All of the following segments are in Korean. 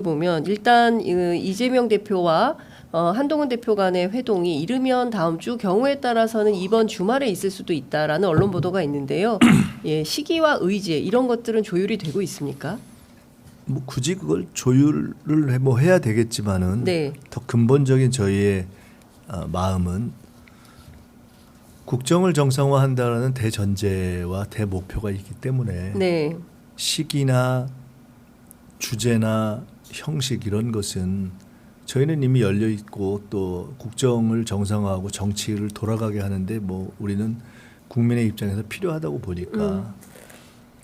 보면 일단 이재명 대표와 한동훈 대표 간의 회동이 이르면 다음 주 경우에 따라서는 이번 주말에 있을 수도 있다라는 언론 보도가 있는데요. 예, 시기와 의제 이런 것들은 조율이 되고 있습니까? 뭐 굳이 그걸 조율을 해야 되겠지만은 네. 더 근본적인 저희의 마음은 국정을 정상화한다는 대전제와 대목표가 있기 때문에 네. 시기나 주제나 형식 이런 것은 저희는 이미 열려 있고 또 국정을 정상화하고 정치를 돌아가게 하는데 뭐 우리는 국민의 입장에서 필요하다고 보니까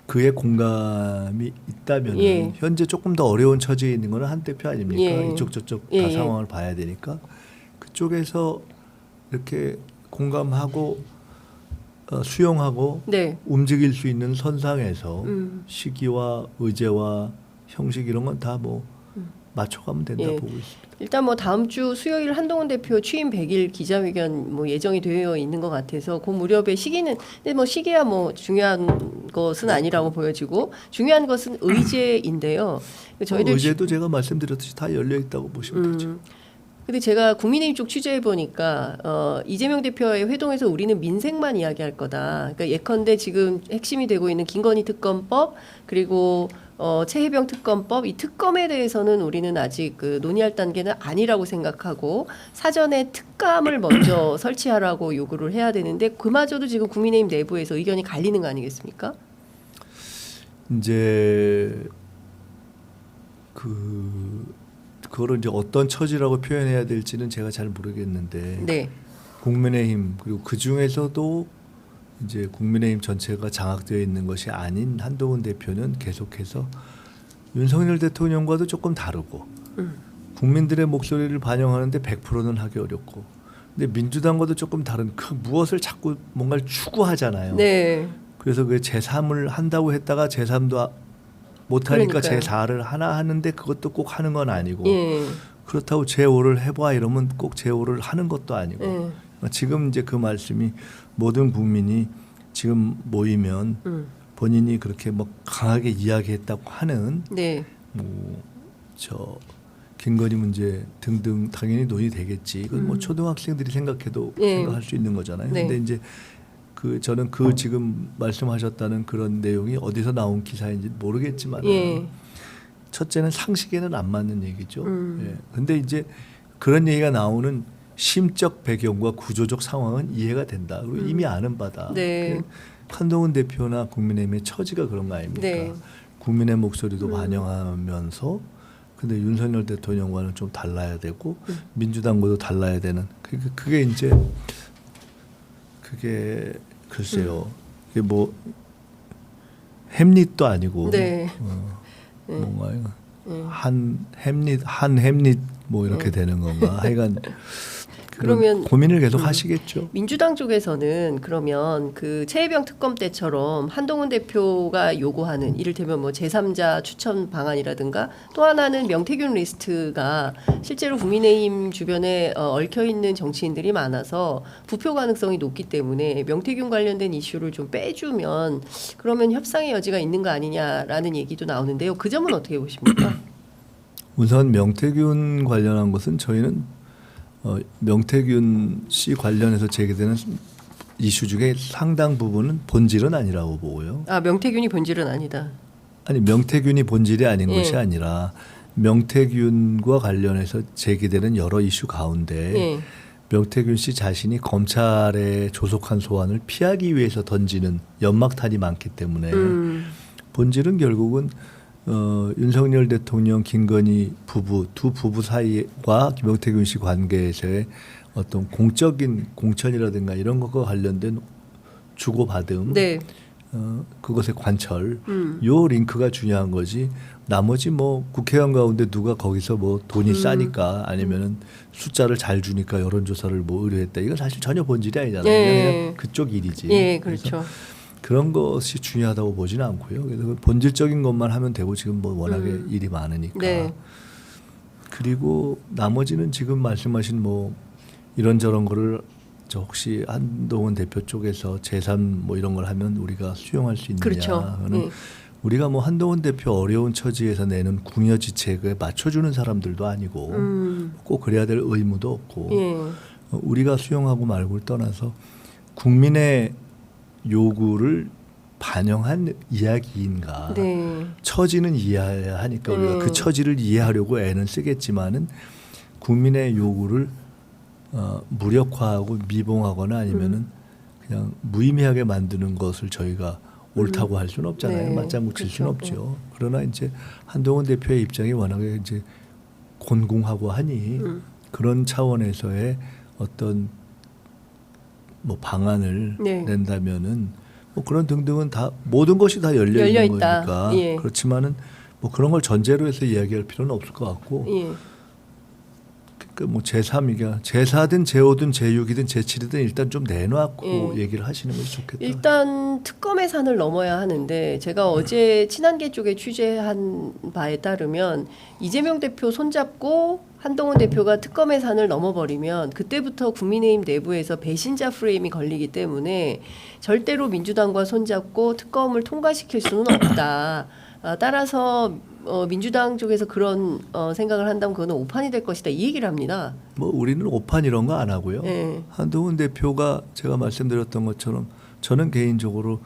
그의 공감이 있다면 예. 현재 조금 더 어려운 처지에 있는 거는 한 대표 아닙니까? 예. 이쪽 저쪽 예. 다 상황을 봐야 되니까 그쪽에서 이렇게 공감하고 수용하고 네. 움직일 수 있는 선상에서 시기와 의제와 형식 이런 건 다 뭐 맞춰가면 된다 예. 보고 있습니다. 일단 뭐 다음 주 수요일 한동훈 대표 취임 100일 기자회견 뭐 예정이 되어 있는 것 같아서 그 무렵의 시기는 근데 뭐 시기야 뭐 중요한 것은 아니라고 보여지고 중요한 것은 의제인데요. 저희들 의제도 제가 말씀드렸듯이 다 열려 있다고 보시면 되죠. 근데 제가 국민의힘 쪽 취재해 보니까 이재명 대표의 회동에서 우리는 민생만 이야기할 거다. 그러니까 예컨대 지금 핵심이 되고 있는 김건희 특검법 그리고 최혜병 특검법 이 특검에 대해서는 우리는 아직 그 논의할 단계는 아니라고 생각하고 사전에 특감을 먼저 설치하라고 요구를 해야 되는데 그마저도 지금 국민의힘 내부에서 의견이 갈리는 거 아니겠습니까? 이제 그거를 이제 어떤 처지라고 표현해야 될지는 제가 잘 모르겠는데 네. 국민의힘 그리고 그 중에서도 이제 국민의힘 전체가 장악되어 있는 것이 아닌 한동훈 대표는 계속해서 윤석열 대통령과도 조금 다르고 국민들의 목소리를 반영하는데 100%는 하기 어렵고 근데 민주당과도 조금 다른 그 무엇을 자꾸 뭔가를 추구하잖아요. 네. 그래서 그 제3을 한다고 했다가 제3도 못하니까 그러니까요. 제4를 하나 하는데 그것도 꼭 하는 건 아니고 예. 그렇다고 제5를 해봐 이러면 꼭 제5를 하는 것도 아니고 예. 지금 이제 그 말씀이 모든 국민이 지금 모이면 본인이 그렇게 뭐 강하게 이야기했다고 하는 네. 뭐 저 김건희 문제 등등 당연히 논의되겠지. 이건 뭐 초등학생들이 생각해도 예. 생각할 수 있는 거잖아요. 네. 근데 이제 저는 지금 말씀하셨다는 그런 내용이 어디서 나온 기사인지 모르겠지만 예. 첫째는 상식에는 안 맞는 얘기죠. 예. 근데 이제 그런 얘기가 나오는 심적 배경과 구조적 상황은 이해가 된다. 그리고 이미 아는 바다. 네. 한동훈 대표나 국민의힘의 처지가 그런 거 아닙니까? 네. 국민의 목소리도 반영하면서 근데 윤석열 대통령과는 좀 달라야 되고 민주당과도 달라야 되는 그게 이제 그게 글쎄요. 이게 뭐 햄릿도 아니고 네. 뭔가 한 햄릿 뭐 이렇게 되는 건가? 하여간 그러면 고민을 계속 하시겠죠. 민주당 쪽에서는 그러면 그 최혜병 특검 때처럼 한동훈 대표가 요구하는 이를테면 뭐 제3자 추천 방안이라든가 또 하나는 명태균 리스트가 실제로 국민의힘 주변에 얽혀 있는 정치인들이 많아서 부표 가능성이 높기 때문에 명태균 관련된 이슈를 좀 빼주면 그러면 협상의 여지가 있는 거 아니냐라는 얘기도 나오는데요. 그 점은 어떻게 보십니까? 우선 명태균 관련한 것은 저희는 명태균 씨 관련해서 제기되는 이슈 중에 상당 부분은 본질은 아니라고 보고요. 아, 명태균이 본질은 아니다. 아니 명태균이 본질이 아닌 예. 것이 아니라 명태균과 관련해서 제기되는 여러 이슈 가운데 예. 명태균 씨 자신이 검찰에 조속한 소환을 피하기 위해서 던지는 연막탄이 많기 때문에 본질은 결국은 윤석열 대통령 김건희 부부 두 부부 사이와 명태균 씨 관계에서의 어떤 공적인 공천이라든가 이런 것과 관련된 주고받음 네. 그것의 관철 요 링크가 중요한 거지 나머지 뭐 국회의원 가운데 누가 거기서 뭐 돈이 싸니까 아니면은 숫자를 잘 주니까 여론조사를 뭐 의뢰했다 이건 사실 전혀 본질이 아니잖아요. 예. 그냥 그쪽 일이지. 예, 그렇죠. 그런 것이 중요하다고 보지는 않고요. 그래서 본질적인 것만 하면 되고 지금 뭐 워낙에 일이 많으니까. 네. 그리고 나머지는 지금 말씀하신 뭐 이런저런 거를 저 혹시 한동훈 대표 쪽에서 제3 뭐 이런 걸 하면 우리가 수용할 수 있느냐. 그렇죠. 그거는 우리가 뭐 한동훈 대표 어려운 처지에서 내는 궁여지책에 맞춰주는 사람들도 아니고 꼭 그래야 될 의무도 없고 예. 우리가 수용하고 말고를 떠나서 국민의 요구를 반영한 이야기인가. 네. 처지는 이해해야 하니까 우리가 네. 그 처지를 이해하려고 애는 쓰겠지만은 국민의 요구를 무력화하고 미봉하거나 아니면은 그냥 무의미하게 만드는 것을 저희가 옳다고 할 수는 없잖아요. 네. 맞장구 칠 수는 그렇죠. 없죠. 그러나 이제 한동훈 대표의 입장이 워낙에 이제 곤궁하고 하니 그런 차원에서의 어떤 뭐 방안을 네. 낸다면은 뭐 그런 등등은 다 모든 것이 다 열려 있는 열려있다. 거니까 예. 그렇지만은 뭐 그런 걸 전제로 해서 이야기할 필요는 없을 것 같고 예. 그러니까 뭐 제3이가 제4든 제5든 제6이든 제7이든 일단 좀 내놓고 예. 얘기를 하시는 것이 좋겠다. 일단 특검의 산을 넘어야 하는데 제가 어제 친한계 쪽에 취재한 바에 따르면 이재명 대표 손잡고 한동훈 대표가 특검의 산을 넘어버리면 그때부터 국민의힘 내부에서 배신자 프레임이 걸리기 때문에 절대로 민주당과 손잡고 특검을 통과시킬 수는 없다. 따라서 민주당 쪽에서 그런 생각을 한다면 그거는 오판이 될 것이다. 이 얘기를 합니다. 뭐 우리는 오판 이런 거 안 하고요. 예. 한동훈 대표가 제가 말씀드렸던 것처럼 저는 개인적으로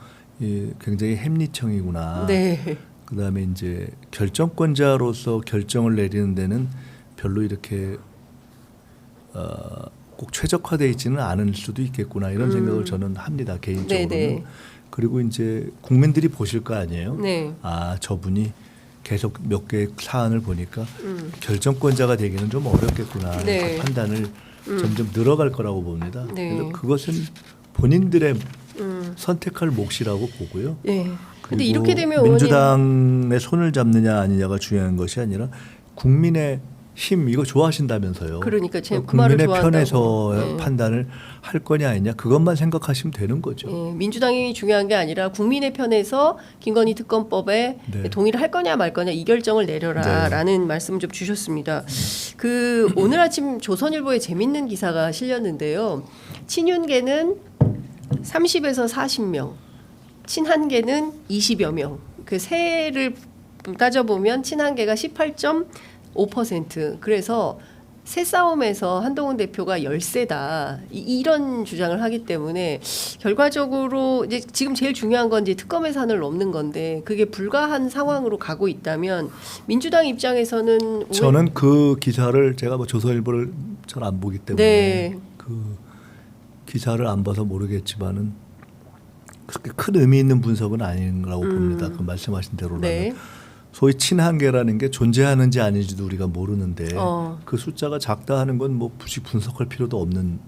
굉장히 햄리청이구나. 네. 그다음에 이제 결정권자로서 결정을 내리는 데는 별로 이렇게 꼭 최적화되어 있지는 않을 수도 있겠구나 이런 생각을 저는 합니다 개인적으로는. 네네. 그리고 이제 국민들이 보실 거 아니에요. 네. 아 저분이 계속 몇 개의 사안을 보니까 결정권자가 되기는 좀 어렵겠구나 네. 그 판단을 점점 늘어갈 거라고 봅니다. 네. 그래서 그것은 본인들의 선택할 몫이라고 보고요. 예. 근데 그리고 이렇게 되면 의원님 민주당의 손을 잡느냐 아니냐가 중요한 것이 아니라 국민의 힘 이거 좋아하신다면서요. 그러니까 제 그 국민의 말을 좋아한다고. 편에서 네. 판단을 할 거냐 아니냐 그것만 생각하시면 되는 거죠. 예, 민주당이 중요한 게 아니라 국민의 편에서 김건희 특검법에 네. 동의를 할 거냐 말 거냐 이 결정을 내려라라는 말씀을 좀 주셨습니다. 그 오늘 아침 조선일보에 재밌는 기사가 실렸는데요. 친윤계는 30에서 40명, 친한계는 20여 명. 그 세를 따져보면 친한계가 18.5%. 그래서 새 싸움에서 한동훈 대표가 열세다 이런 주장을 하기 때문에 결과적으로 이제 지금 제일 중요한 건 이제 특검의 산을 넘는 건데 그게 불가한 상황으로 가고 있다면 민주당 입장에서는 저는 그 기사를 제가 뭐 조선일보를 잘 안 보기 때문에 네. 그 기사를 안 봐서 모르겠지만은 그렇게 큰 의미 있는 분석은 아닌라고 봅니다. 그 말씀하신 대로라면. 네. 소위 친한계라는 게 존재하는지 아닌지도 우리가 모르는데 어. 그 숫자가 작다 하는 건 뭐 굳이 분석할 필요도 없는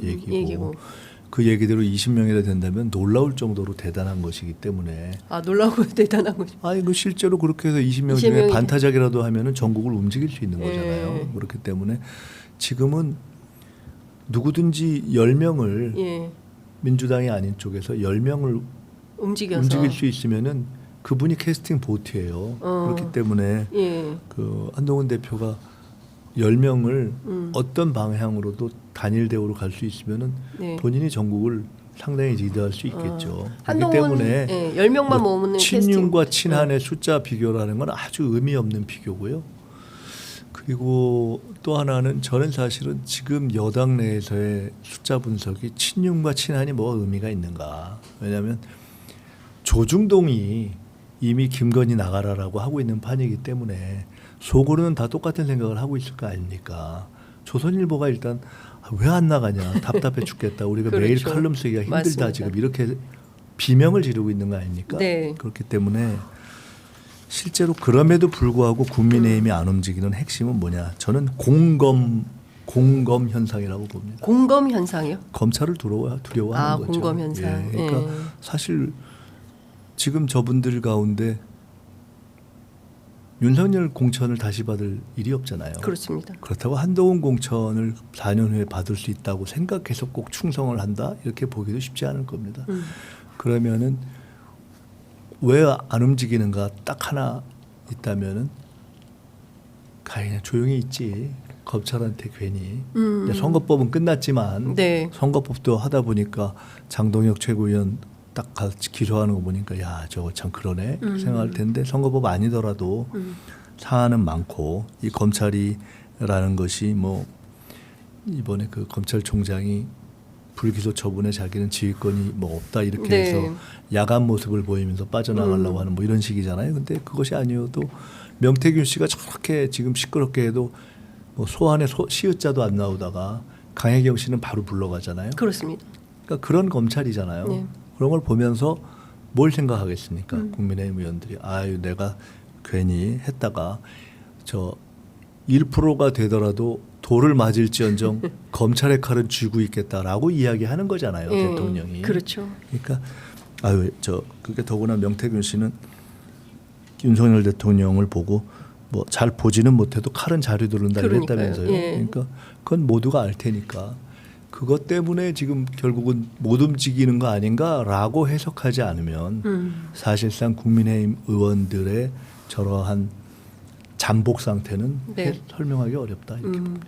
얘기고 그 얘기대로 20명이나 된다면 놀라울 정도로 대단한 것이기 때문에 놀라고 대단한 거죠. 그 실제로 그렇게 해서 20명 중에 20명이 반타작이라도 하면은 전국을 움직일 수 있는 거잖아요. 예. 그렇기 때문에 지금은 누구든지 10명을 예. 민주당이 아닌 쪽에서 10명을 움직여서 움직일 수 있으면은 그분이 캐스팅 보트예요. 그렇기 때문에 예. 그 한동훈 대표가 10명을 어떤 방향으로도 단일 대우로 갈 수 있으면은 네. 본인이 전국을 상당히 리드할 수 있겠죠. 그렇기 한동훈 때문에 10명만 모으는 친윤과 캐스팅. 친한의 숫자 비교라는 건 아주 의미 없는 비교고요. 그리고 또 하나는 저는 사실은 지금 여당 내에서의 숫자 분석이 친윤과 친한이 뭐가 의미가 있는가. 왜냐하면 조중동이 이미 김건희 나가라라고 하고 있는 판이기 때문에 속으로는 다 똑같은 생각을 하고 있을 거 아닙니까. 조선일보가 일단 왜 안 나가냐 답답해 죽겠다. 우리가 매일 그렇죠. 칼럼 쓰기가 힘들다. 맞습니다. 지금 이렇게 비명을 지르고 있는 거 아닙니까. 네. 그렇기 때문에 실제로 그럼에도 불구하고 국민의힘이 안 움직이는 핵심은 뭐냐. 저는 공검 현상이라고 봅니다. 공검 현상이요? 검찰을 두려워하는 거죠. 공검 현상. 예, 그러니까 사실 지금 저분들 가운데 윤석열 공천을 다시 받을 일이 없잖아요. 그렇습니다. 그렇다고 한동훈 공천을 4년 후에 받을 수 있다고 생각해서 꼭 충성을 한다 이렇게 보기도 쉽지 않을 겁니다. 그러면은 왜 안 움직이는가 딱 하나 있다면은 그냥 조용히 있지. 검찰한테 괜히 이제 선거법은 끝났지만 네. 선거법도 하다 보니까 장동혁 최고위원 딱 가서 기소하는 거 보니까 야 저거 참 그러네 생각할 텐데 선거법 아니더라도 사안은 많고 이 검찰이라는 것이 뭐 이번에 그 검찰총장이 불기소 처분에 자기는 지휘권이 뭐 없다 이렇게 네. 해서 야간 모습을 보이면서 빠져나가려고 하는 뭐 이런 식이잖아요. 근데 그것이 아니어도 명태균 씨가 저렇게 지금 시끄럽게 해도 뭐 소환에 시읒자도 안 나오다가 강혜경 씨는 바로 불러가잖아요. 그렇습니다. 그러니까 그런 검찰이잖아요. 네. 그런 걸 보면서 뭘 생각하겠습니까? 국민의힘 의원들이 아유 내가 괜히 했다가 저 1%가 되더라도 돌을 맞을지언정 검찰의 칼은 쥐고 있겠다라고 이야기하는 거잖아요. 예, 대통령이. 그렇죠. 그러니까 아유 그게 더구나 명태균 씨는 윤석열 대통령을 보고 뭐 잘 보지는 못해도 칼은 잘 휘두른다 그러니까요. 이랬다면서요. 예. 그러니까 그건 모두가 알 테니까 그것 때문에 지금 결국은 못 움직이는 거 아닌가라고 해석하지 않으면 사실상 국민의힘 의원들의 저러한 잠복 상태는 네. 설명하기 어렵다 이렇게 봅니다.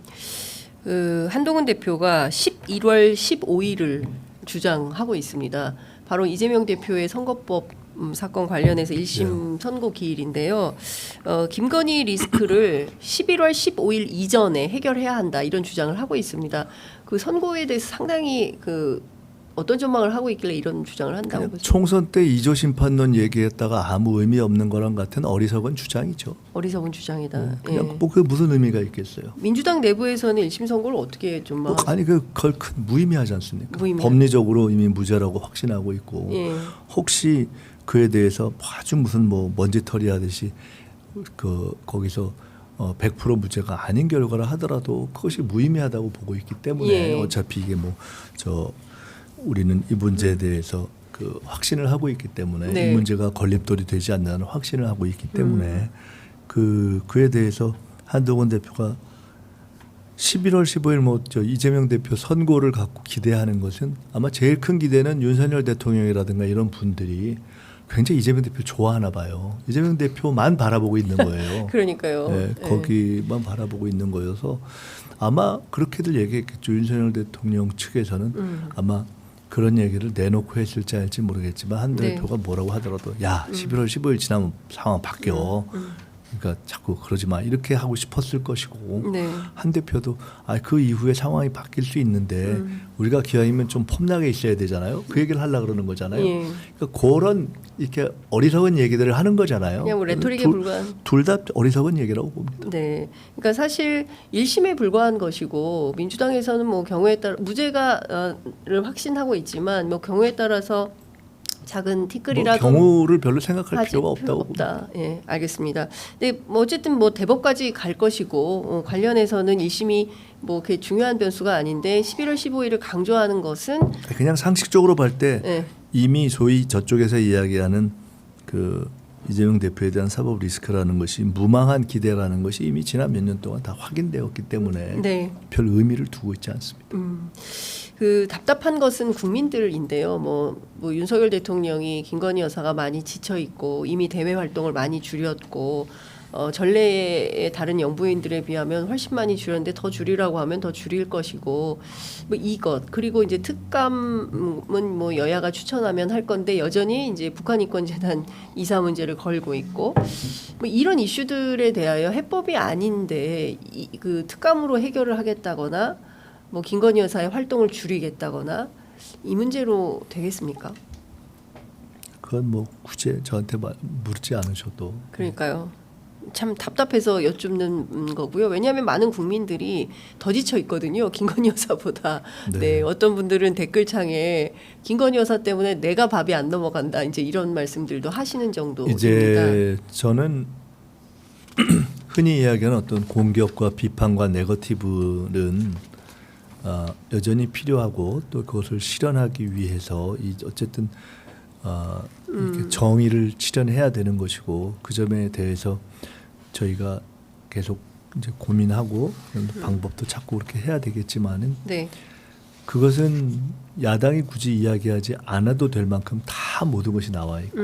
한동훈 대표가 11월 15일을 주장하고 있습니다. 바로 이재명 대표의 선거법 사건 관련해서 1심 선고 기일인데요. 김건희 리스크를 11월 15일 이전에 해결해야 한다 이런 주장을 하고 있습니다. 그 선고에 대해서 상당히 어떤 전망을 하고 있길래 이런 주장을 한다고 보죠? 총선 때 2조 심판론 얘기했다가 아무 의미 없는 거랑 같은 어리석은 주장이죠. 어리석은 주장이다. 그냥 예. 뭐 그게 무슨 의미가 있겠어요. 민주당 내부에서는 1심 선고를 어떻게 좀 뭐 아니 그걸 무의미하지 않습니까? 무의미하다. 법리적으로 이미 무죄라고 확신하고 있고 예. 혹시 그에 대해서 아주 무슨 뭐 먼지털이 하듯이 거기서 100% 무죄가 아닌 결과를 하더라도 그것이 무의미하다고 보고 있기 때문에 예. 어차피 이게 우리는 이 문제에 대해서 확신을 하고 있기 때문에 네. 이 문제가 걸림돌이 되지 않는다는 확신을 하고 있기 때문에 그에 대해서 한동훈 대표가 11월 15일 이재명 대표 선고를 갖고 기대하는 것은 아마 제일 큰 기대는 윤석열 대통령이라든가 이런 분들이 굉장히 이재명 대표 좋아하나 봐요. 이재명 대표만 바라보고 있는 거예요. 그러니까요. 네, 예. 거기만 바라보고 있는 거여서 아마 그렇게들 얘기했겠죠. 윤석열 대통령 측에서는 아마 그런 얘기를 내놓고 했을지 알지 모르겠지만 한 네. 대표가 뭐라고 하더라도 야 11월 15일 지나면 상황 바뀌어. 그러니까 자꾸 그러지 마 이렇게 하고 싶었을 것이고 네. 한 대표도 그 이후에 상황이 바뀔 수 있는데 우리가 기왕이면 좀 폼나게 있어야 되잖아요. 그 얘기를 하려고 그러는 거잖아요. 예. 그러니까 그런 이렇게 어리석은 얘기들을 하는 거잖아요. 그냥 뭐 레토릭에 불과한. 둘 다 어리석은 얘기라고 봅니다. 네. 그러니까 사실 1심에 불과한 것이고 민주당에서는 뭐 경우에 따라 무죄가를 확신하고 있지만 뭐 경우에 따라서 작은 티끌이라도 경우를 별로 생각할 하지 필요가 없다고 없다. 예, 알겠습니다. 근데 뭐 어쨌든 뭐 대법까지 갈 것이고 관련해서는 1심이 뭐 그게 중요한 변수가 아닌데 11월 15일을 강조하는 것은 그냥 상식적으로 볼 때 예, 이미 소위 저쪽에서 이야기하는 이재명 대표에 대한 사법 리스크라는 것이 무망한 기대라는 것이 이미 지난 몇 년 동안 다 확인되었기 때문에 네. 별 의미를 두고 있지 않습니다. 답답한 것은 국민들인데요. 뭐 윤석열 대통령이 김건희 여사가 많이 지쳐 있고 이미 대외 활동을 많이 줄였고 전례의 다른 영부인들에 비하면 훨씬 많이 줄였는데 더 줄이라고 하면 더 줄일 것이고 뭐 이것 그리고 이제 특감은 뭐 여야가 추천하면 할 건데 여전히 이제 북한인권재단 이사 문제를 걸고 있고 뭐 이런 이슈들에 대하여 해법이 아닌데 그 특감으로 해결을 하겠다거나 뭐 김건희 여사의 활동을 줄이겠다거나 이 문제로 되겠습니까? 그건 뭐 굳이 저한테 묻지 않으셔도 그러니까요. 참 답답해서 여쭙는 거고요. 왜냐하면 많은 국민들이 더 지쳐 있거든요. 김건희 여사보다. 네. 네. 어떤 분들은 댓글창에 김건희 여사 때문에 내가 밥이 안 넘어간다. 이제 이런 말씀들도 하시는 정도입니다. 이제 저는 흔히 이야기하는 어떤 공격과 비판과 네거티브는 여전히 필요하고 또 그것을 실현하기 위해서 어쨌든 이렇게 정의를 실현해야 되는 것이고 그 점에 대해서 저희가 계속 이제 고민하고 방법도 찾고 그렇게 해야 되겠지만은 네. 그것은 야당이 굳이 이야기하지 않아도 될 만큼 다 모든 것이 나와 있고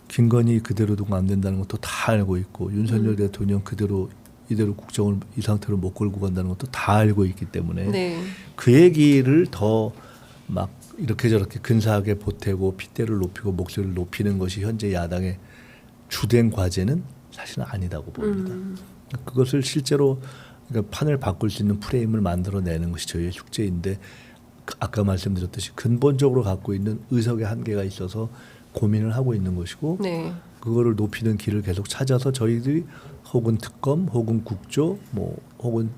김건희 그대로 두고 안 된다는 것도 다 알고 있고 윤석열 대통령 이대로 국정을 이 상태로 못 끌고 간다는 것도 다 알고 있기 때문에 네. 그 얘기를 더 막 이렇게 저렇게 근사하게 보태고 핏대를 높이고 목소리를 높이는 것이 현재 야당의 주된 과제는 사실은 아니다고 봅니다. 그것을 실제로 그러니까 판을 바꿀 수 있는 프레임을 만들어내는 것이 저희의 숙제인데 아까 말씀드렸듯이 근본적으로 갖고 있는 의석의 한계가 있어서 고민을 하고 있는 것이고 네. 그거를 높이는 길을 계속 찾아서 저희들이 혹은 특검 혹은 국조 혹은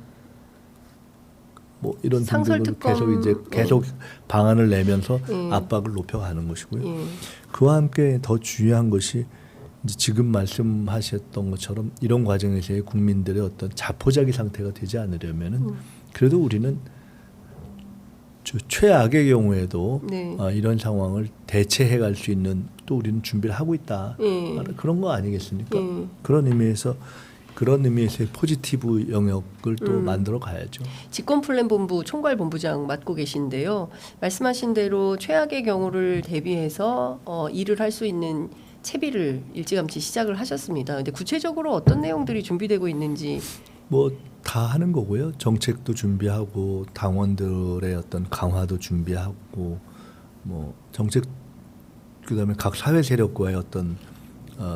이런 상설 등등을 특검, 계속 방안을 내면서 압박을 높여가는 것이고요. 예. 그와 함께 더 중요한 것이 이제 지금 말씀하셨던 것처럼 이런 과정에서의 국민들의 어떤 자포자기 상태가 되지 않으려면은 그래도 우리는 최악의 경우에도 네. 이런 상황을 대체해 갈 수 있는 또 우리는 준비를 하고 있다. 예. 그런 거 아니겠습니까? 예. 그런 의미에서의 포지티브 영역을 또 만들어 가야죠. 집권플랜본부 총괄본부장 맡고 계신데요. 말씀하신 대로 최악의 경우를 대비해서 일을 할 수 있는 채비를 일찌감치 시작을 하셨습니다. 근데 구체적으로 어떤 내용들이 준비되고 있는지 다 하는 거고요. 정책도 준비하고 당원들의 어떤 강화도 준비하고 정책 그다음에 각 사회 세력과의 어떤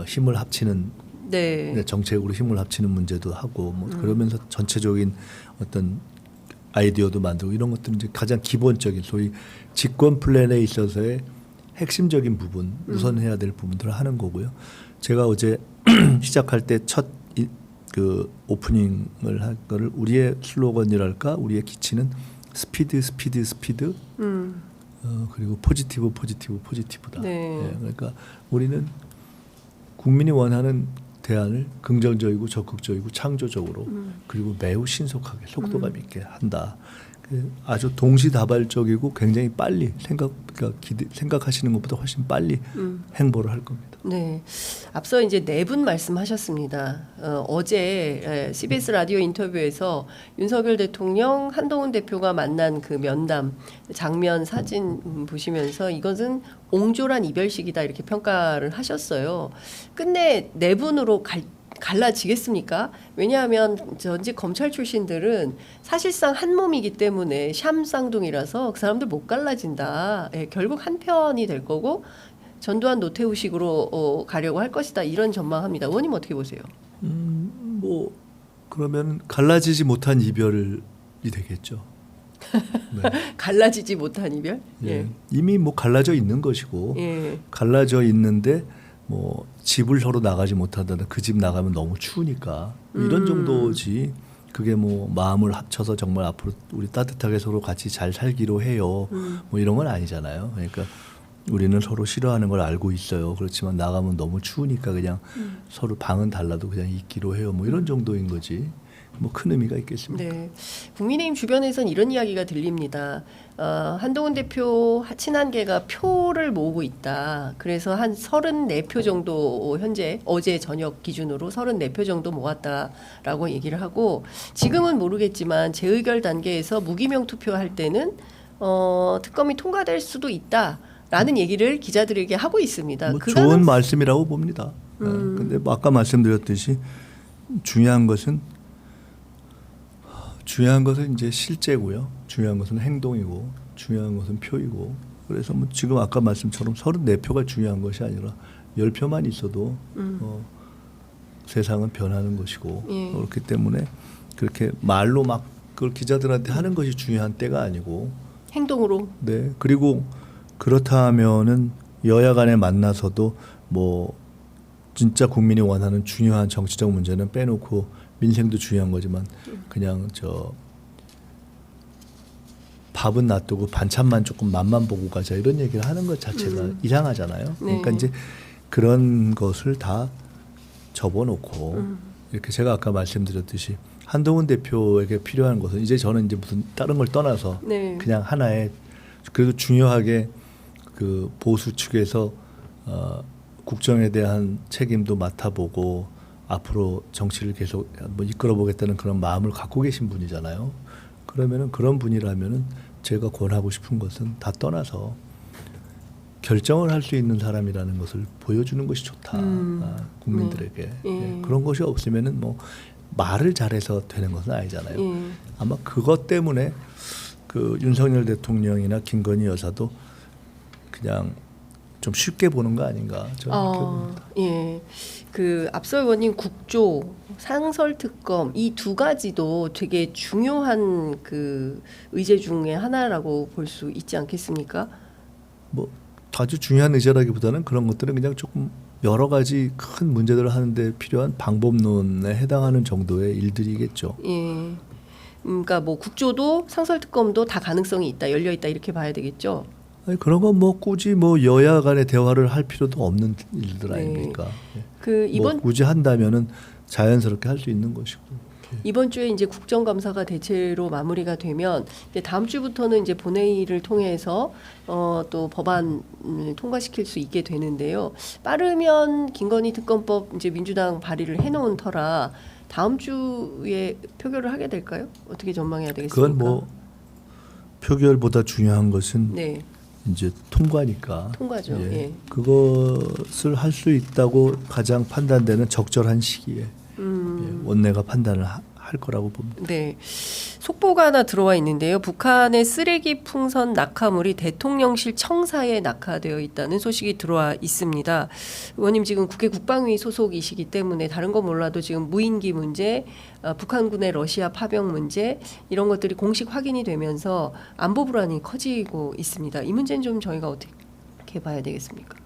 힘을 합치는 네. 정책으로 힘을 합치는 문제도 하고 그러면서 전체적인 어떤 아이디어도 만들고 이런 것들은 이제 가장 기본적인 소위 집권 플랜에 있어서의 핵심적인 부분 우선해야 될 부분들을 하는 거고요. 제가 어제 시작할 때 첫 그 오프닝을 할 거를 우리의 슬로건이랄까 우리의 기치는 스피드 그리고 포지티브다. 네. 예, 그러니까 우리는 국민이 원하는 대안을 긍정적이고 적극적이고 창조적으로 그리고 매우 신속하게 속도감 있게 한다. 아주 동시다발적이고 굉장히 빨리 생각하시는 것보다 훨씬 빨리 행보를 할 겁니다. 네, 앞서 이제 4분 말씀하셨습니다. 어제 CBS 라디오 인터뷰에서 윤석열 대통령, 한동훈 대표가 만난 그 면담 장면 사진 보시면서 이것은 옹졸한 이별식이다 이렇게 평가를 하셨어요. 끝내 4분으로 갈라지겠습니까? 왜냐하면 전직 검찰 출신들은 사실상 한 몸이기 때문에 샴쌍둥이라서 그 사람들 못 갈라진다. 결국 한 편이 될 거고 전두환 노태우식으로 가려고 할 것이다. 이런 전망합니다. 의원님 어떻게 보세요? 그러면 갈라지지 못한 이별이 되겠죠. 네. 갈라지지 못한 이별? 예. 이미 갈라져 있는 것이고 예. 갈라져 있는데 집을 서로 나가지 못한다는 그 집 나가면 너무 추우니까 이런 정도지 그게 마음을 합쳐서 정말 앞으로 우리 따뜻하게 서로 같이 잘 살기로 해요. 이런 건 아니잖아요. 그러니까 우리는 서로 싫어하는 걸 알고 있어요. 그렇지만 나가면 너무 추우니까 그냥 서로 방은 달라도 그냥 있기로 해요. 이런 정도인 거지. 큰 의미가 있겠습니까? 네. 국민의힘 주변에선 이런 이야기가 들립니다. 한동훈 대표 친한계가 표를 모으고 있다. 그래서 한 34표 정도 현재 어제 저녁 기준으로 34표 정도 모았다라고 얘기를 하고 지금은 모르겠지만 재의결 단계에서 무기명 투표할 때는 특검이 통과될 수도 있다라는 얘기를 기자들에게 하고 있습니다. 좋은 말씀이라고 봅니다. 근데 아까 말씀드렸듯이 중요한 것은 이제 실제고요. 중요한 것은 행동이고 중요한 것은 표이고 그래서 지금 아까 말씀처럼 34표가 중요한 것이 아니라 10표만 있어도 세상은 변하는 것이고 그렇기 때문에 그렇게 말로 그걸 기자들한테 하는 것이 중요한 때가 아니고 행동으로. 네. 그리고 그렇다 하면은 여야 간에 만나서도 진짜 국민이 원하는 중요한 정치적 문제는 빼놓고 민생도 중요한 거지만 그냥 밥은 놔두고 반찬만 조금 맛만 보고 가자 이런 얘기를 하는 것 자체가 이상하잖아요. 그러니까 이제 그런 것을 다 접어놓고 이렇게 제가 아까 말씀드렸듯이 한동훈 대표에게 필요한 것은 이제 저는 이제 무슨 다른 걸 떠나서 그냥 하나의 그래도 중요하게 그 보수 측에서 국정에 대한 책임도 맡아보고 앞으로 정치를 계속 이끌어보겠다는 그런 마음을 갖고 계신 분이잖아요. 그러면은 그런 분이라면은 제가 권하고 싶은 것은 다 떠나서 결정을 할 수 있는 사람이라는 것을 보여주는 것이 좋다. 국민들에게. 네. 그런 것이 없으면은 말을 잘해서 되는 것은 아니잖아요. 아마 그것 때문에 그 윤석열 대통령이나 김건희 여사도 그냥 좀 쉽게 보는 거 아닌가 저는 그렇게 봅니다. 예. 그 앞서 의원님 국조, 상설특검 이 두 가지도 되게 중요한 그 의제 중에 하나라고 볼 수 있지 않겠습니까? 뭐 아주 중요한 의제라기보다는 그런 것들은 그냥 조금 여러 가지 큰 문제들을 하는데 필요한 방법론에 해당하는 정도의 일들이겠죠. 예. 그러니까 뭐 국조도 상설특검도 다 가능성이 있다, 열려 있다 이렇게 봐야 되겠죠. 아니, 그런 건 뭐 굳이 뭐 여야 간의 대화를 할 필요도 없는 일들 네. 아닙니까? 예. 그 이번 뭐 굳이 한다면은 자연스럽게 할 수 있는 것이고. 이번 주에 이제 국정감사가 대체로 마무리가 되면 이제 다음 주부터는 이제 본회의를 통해서 또 법안을 통과시킬 수 있게 되는데요. 빠르면 김건희 특검법 이제 민주당 발의를 해놓은 터라 다음 주에 표결을 하게 될까요? 어떻게 전망해야 되겠습니까? 그건 뭐 표결보다 중요한 것은 네, 이제 통과니까. 통과죠. 예. 예. 그것을 할 수 있다고 가장 판단되는 적절한 시기에 예, 원내가 판단을 할 거라고 봅니다. 네. 속보가 하나 들어와 있는데요. 북한의 쓰레기 풍선 낙하물이 대통령실 청사에 낙하되어 있다는 소식이 들어와 있습니다. 의원님 지금 국회 국방위 소속이시기 때문에 다른 거 몰라도 지금 무인기 문제, 북한군의 러시아 파병 문제 이런 것들이 공식 확인이 되면서 안보 불안이 커지고 있습니다. 이 문제는 좀 저희가 어떻게 봐야 되겠습니까?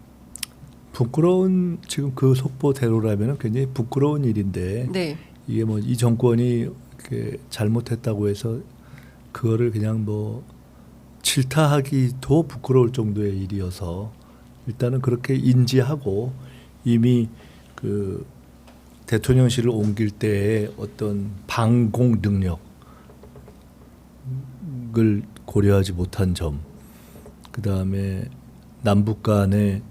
부끄러운 지금 그 속보대로라면 굉장히 부끄러운 일인데 네. 이게 뭐 이 정권이 이렇게 잘못했다고 해서 그거를 그냥 뭐 질타하기도 부끄러울 정도의 일이어서 일단은 그렇게 인지하고 이미 그 대통령실을 옮길 때의 어떤 방공 능력을 고려하지 못한 점, 그 다음에 남북 간의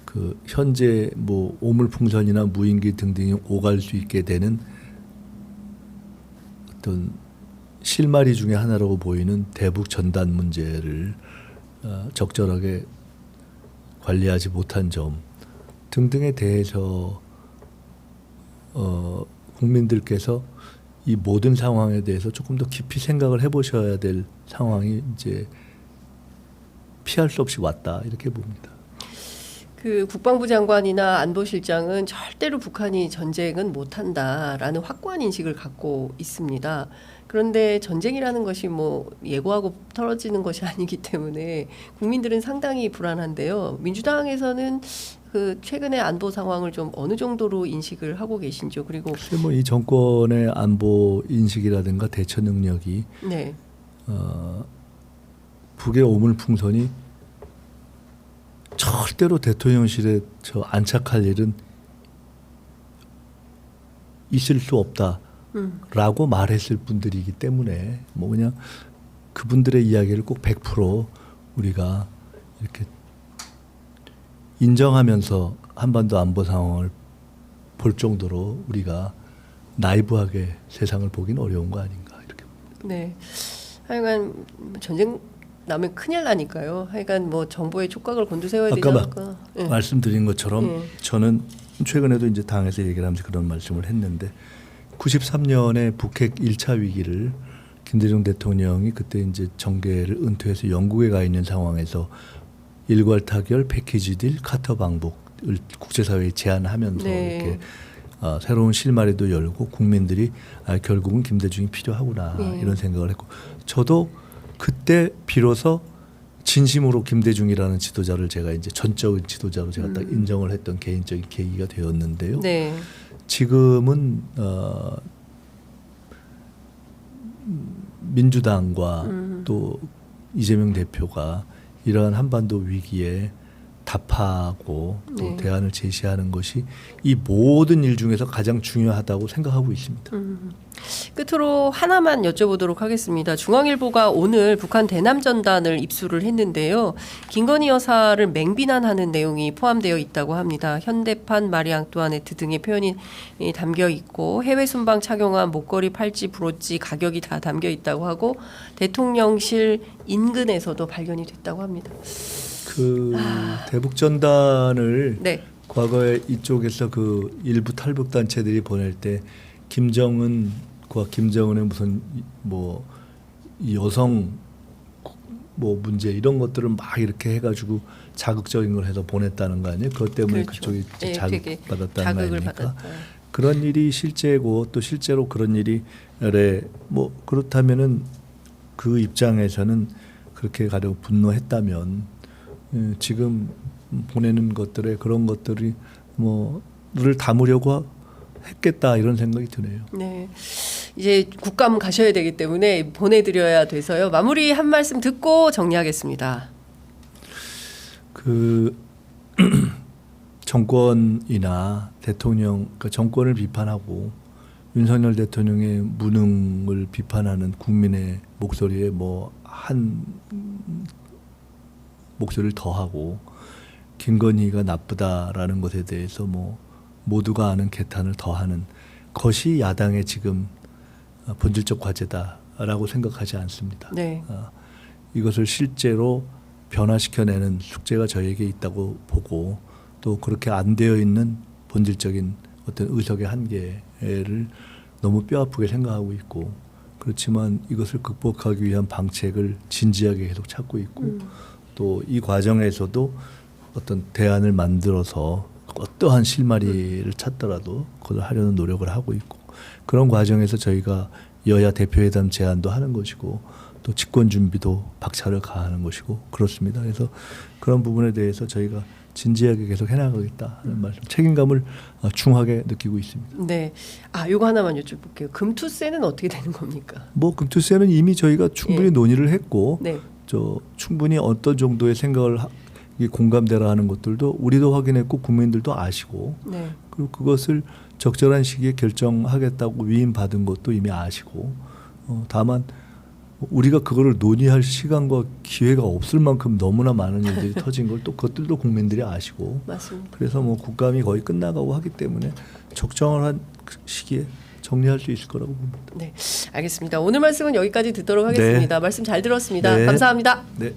그 현재 뭐 오물풍선이나 무인기 등등이 오갈 수 있게 되는 어떤 실마리 중에 하나라고 보이는 대북 전단 문제를 적절하게 관리하지 못한 점 등등에 대해서 국민들께서 이 모든 상황에 대해서 조금 더 깊이 생각을 해보셔야 될 상황이 이제 피할 수 없이 왔다 이렇게 봅니다. 그 국방부 장관이나 안보실장은 절대로 북한이 전쟁은 못한다라는 확고한 인식을 갖고 있습니다. 그런데 전쟁이라는 것이 뭐 예고하고 떨어지는 것이 아니기 때문에 국민들은 상당히 불안한데요. 민주당에서는 그 최근의 안보 상황을 좀 어느 정도로 인식을 하고 계신지요? 그리고 뭐 이 정권의 안보 인식이라든가 대처 능력이 네, 북의 오물풍선이 절대로 대통령실에 안착할 일은 있을 수 없다라고 말했을 분들이기 때문에 뭐 그냥 그분들의 이야기를 꼭 100% 우리가 이렇게 인정하면서 한반도 안보 상황을 볼 정도로 우리가 나이브하게 세상을 보기는 어려운 거 아닌가 이렇게 봅니다. 네. 하여간 전쟁 나면 큰일 나니까요. 하여간 뭐 정보의 촉각을 곤두세워야 되지 아까 않을까. 예. 말씀드린 것처럼 예. 저는 최근에도 이제 당에서 얘기를 하면서 그런 말씀을 했는데 93년에 북핵 1차 위기를 김대중 대통령이 그때 이제 정계를 은퇴해서 영국에 가 있는 상황에서 일괄 타결, 패키지 딜, 카터 방북을 국제사회에 제안하면서 네. 이렇게 새로운 실마리도 열고 국민들이 결국은 김대중이 필요하구나 네. 이런 생각을 했고 저도 그때 비로소 진심으로 김대중이라는 지도자를 제가 이제 전적인 지도자로 제가 딱 인정을 했던 개인적인 계기가 되었는데요. 네. 지금은 민주당과 또 이재명 대표가 이러한 한반도 위기에 답하고 또 네. 대안을 제시하는 것이 이 모든 일 중에서 가장 중요하다고 생각하고 있습니다. 끝으로 하나만 여쭤보도록 하겠습니다. 중앙일보가 오늘 북한 대남전단을 입수를 했는데요. 김건희 여사를 맹비난하는 내용이 포함되어 있다고 합니다. 현대판, 마리앙뚜아네트 등의 표현이 담겨 있고 해외 순방 착용한 목걸이, 팔찌, 브로치 가격이 다 담겨 있다고 하고 대통령실 인근에서도 발견이 됐다고 합니다. 그 대북 전단을 네. 과거에 이쪽에서 그 일부 탈북 단체들이 보낼 때 김정은과 김정은의 무슨 뭐 이 여성 뭐 문제 이런 것들을 막 이렇게 해가지고 자극적인 걸 해서 보냈다는 거 아니에요? 그것 때문에 그렇죠. 그쪽이 예, 되게 자극받았다는 거 자극을 아닙니까? 받았다. 그런 일이 실제고 또 실제로 그런 일이 뭐 그렇다면은 그 입장에서는 그렇게 가령 분노했다면 지금 보내는 것들에 그런 것들이 뭐를 담으려고 했겠다 이런 생각이 드네요. 네. 이제 국감 가셔야 되기 때문에 보내드려야 돼서요. 마무리 한 말씀 듣고 정리하겠습니다. 그 정권이나 대통령, 그러니까 정권을 비판하고 윤석열 대통령의 무능을 비판하는 국민의 목소리에 뭐 한 목소리를 더하고 김건희가 나쁘다라는 것에 대해서 뭐 모두가 아는 개탄을 더하는 것이 야당의 지금 본질적 과제다라고 생각하지 않습니다. 네. 이것을 실제로 변화시켜내는 숙제가 저에게 있다고 보고 또 그렇게 안 되어 있는 본질적인 어떤 의석의 한계를 너무 뼈아프게 생각하고 있고 그렇지만 이것을 극복하기 위한 방책을 진지하게 계속 찾고 있고 또 이 과정에서도 어떤 대안을 만들어서 어떠한 실마리를 찾더라도 그걸 하려는 노력을 하고 있고 그런 과정에서 저희가 여야 대표회담 제안도 하는 것이고 또 집권 준비도 박차를 가하는 것이고 그렇습니다. 그래서 그런 부분에 대해서 저희가 진지하게 계속 해나가겠다는 말씀, 책임감을 중하게 느끼고 있습니다. 네. 요거 하나만 여쭤볼게요. 금투세는 어떻게 되는 겁니까? 뭐 금투세는 이미 저희가 충분히 예. 논의를 했고 네. 충분히 어떤 정도의 생각을 공감대라 하는 것들도 우리도 확인했고 국민들도 아시고 네. 그리고 그것을 적절한 시기에 결정하겠다고 위임받은 것도 이미 아시고 다만 우리가 그거를 논의할 시간과 기회가 없을 만큼 너무나 많은 일들이 터진 걸 또 그것들도 국민들이 아시고 맞습니다. 그래서 뭐 국감이 거의 끝나가고 하기 때문에 적정한 시기에 정리할 수 있을 거라고 봅니다. 네. 알겠습니다. 오늘 말씀은 여기까지 듣도록 하겠습니다. 말씀 잘 들었습니다. 네. 감사합니다. 네.